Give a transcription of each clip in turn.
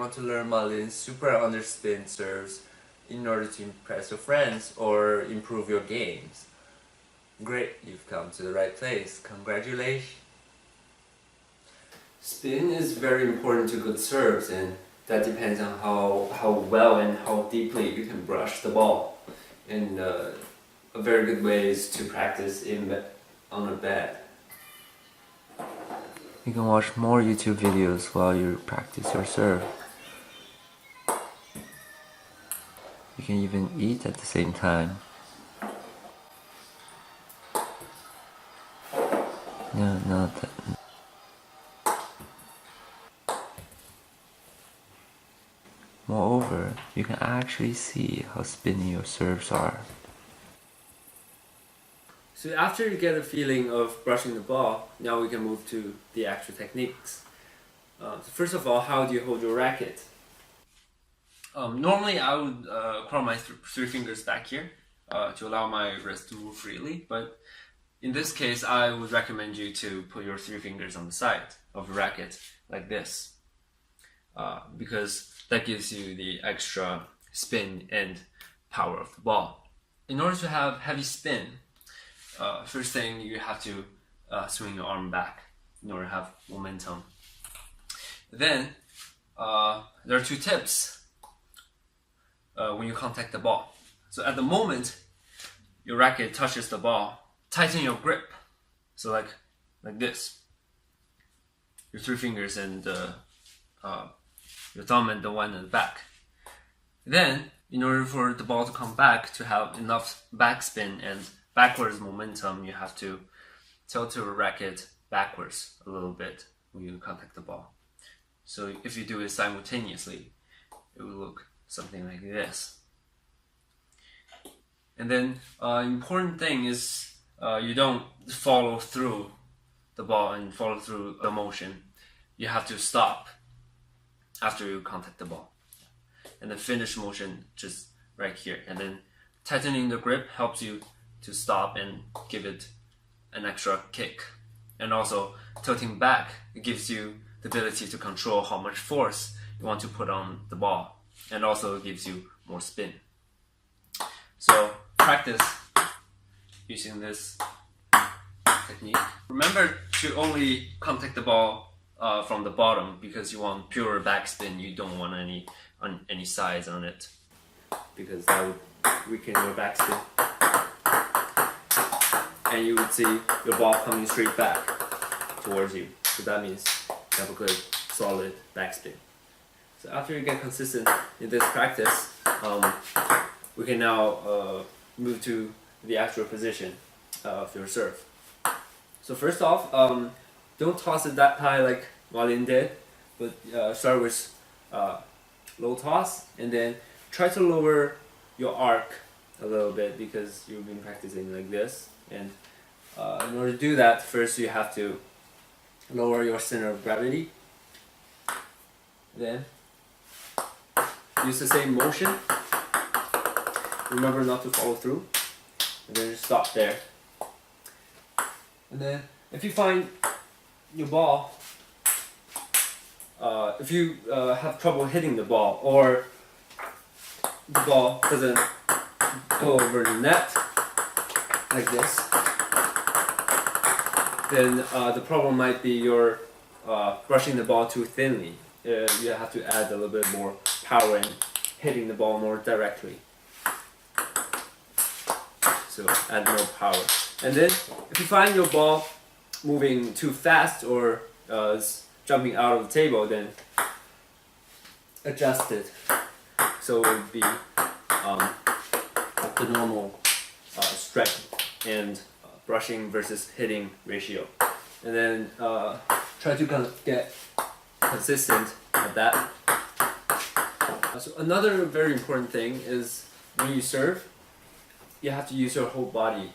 want to learn Malin's super underspin serves in order to impress your friends or improve your games, great, you've come to the right place. Congratulations! Spin is very important to good serves, and that depends on how well and how deeply you can brush the ball. And a very good way is to practice on a bed. You can watch more YouTube videos while you practice your serve. You can even eat at the same time. No, not that. Moreover, you can actually see how spinny your serves are. So after you get a feeling of brushing the ball, now we can move to the actual techniques. So first of all, how do you hold your racket? Normally I would curl my three fingers back here to allow my wrist to move freely, but in this case I would recommend you to put your three fingers on the side of the racket like this, because that gives you the extra spin and power of the ball. In order to have heavy spin, first thing you have to swing your arm back in order to have momentum. Then there are two tips when you contact the ball. So at the moment your racket touches the ball, tighten your grip. So like this. Your three fingers and your thumb and the one in the back. Then, in order for the ball to come back, to have enough backspin and backwards momentum, you have to tilt your racket backwards a little bit when you contact the ball. So if you do it simultaneously, it will look something like this. And then, important thing is you don't follow through the ball and follow through the motion. You have to stop after you contact the ball, and the finish motion just right here. And then tightening the grip helps you to stop and give it an extra kick. And also tilting back, it gives you the ability to control how much force you want to put on the ball, and also gives you more spin. So practice using this technique. Remember to only contact the ball from the bottom, because you want pure backspin. You don't want any size on it, because that would weaken your backspin, and you would see your ball coming straight back towards you. So that means you have a good solid backspin. So after you get consistent in this practice, we can now move to the actual position of your serve. So first off, don't toss it that high like Malin did, but start with low toss, and then try to lower your arc a little bit, because you've been practicing like this. And in order to do that, first you have to lower your center of gravity. Then use the same motion. Remember not to follow through, and then just stop there. And then if you find your ball, if you have trouble hitting the ball, or the ball doesn't go over the net like this, then the problem might be you're brushing the ball too thinly. You have to add a little bit more power and hitting the ball more directly. So add more power. And then if you find your ball moving too fast or jumping out of the table, then adjust it so it would be the normal strength and brushing versus hitting ratio. And then try to get consistent at that. So another very important thing is when you serve, you have to use your whole body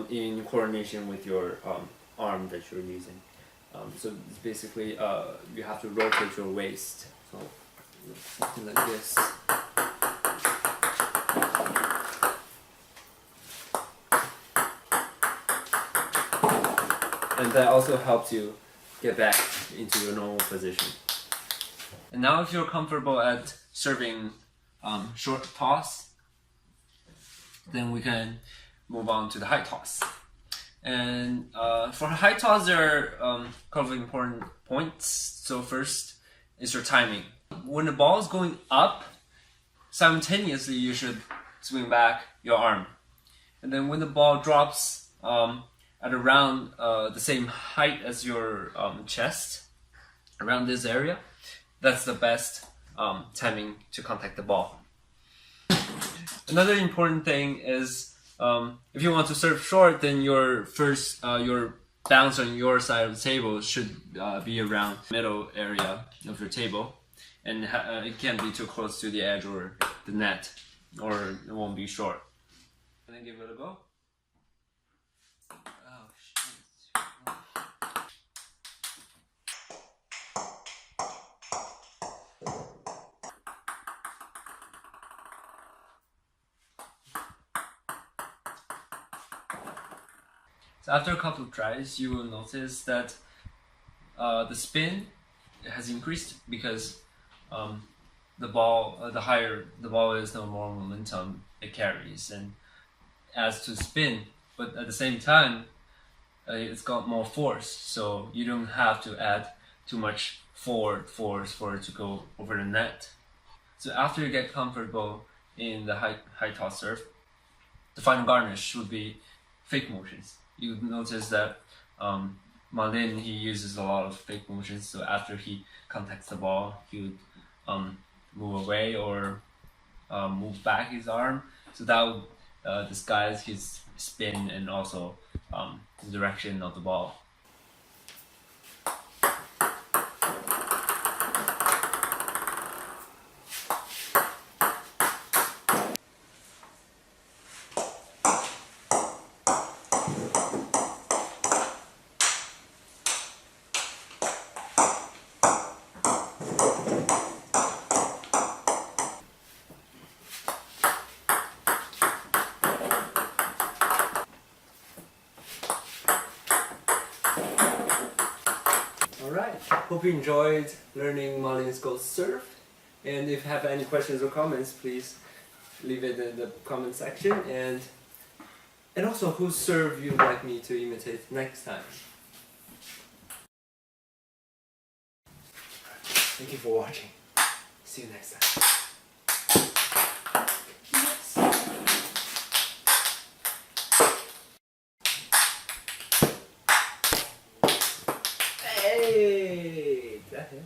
in coordination with your arm that you're using. So it's basically you have to rotate your waist. So something like this. And that also helps you get back into your normal position. And now if you're comfortable at serving short toss, then we can move on to the high toss. And for high toss, there are a couple of important points. So first is your timing. When the ball is going up, simultaneously you should swing back your arm. And then when the ball drops at around the same height as your chest, around this area, that's the best timing to contact the ball. Another important thing is if you want to serve short, then your bounce on your side of the table should be around the middle area of your table, and it can't be too close to the edge or the net, or it won't be short. And then give it a go. Oh, shit. So after a couple of tries, you will notice that the spin has increased because the higher the ball is, the more momentum it carries and adds to spin. But at the same time, it's got more force, so you don't have to add too much forward force for it to go over the net. So after you get comfortable in the high toss serve, the final garnish would be fake motions. You notice that Malin, he uses a lot of fake motions. So after he contacts the ball, he would move away or move back his arm. So that would disguise his spin and also the direction of the ball. Alright, hope you enjoyed learning Malin's Ghost Serve. And if you have any questions or comments, please leave it in the comment section. And also, whose serve you'd like me to imitate next time. Thank you for watching. See you next time. Hey, is that him?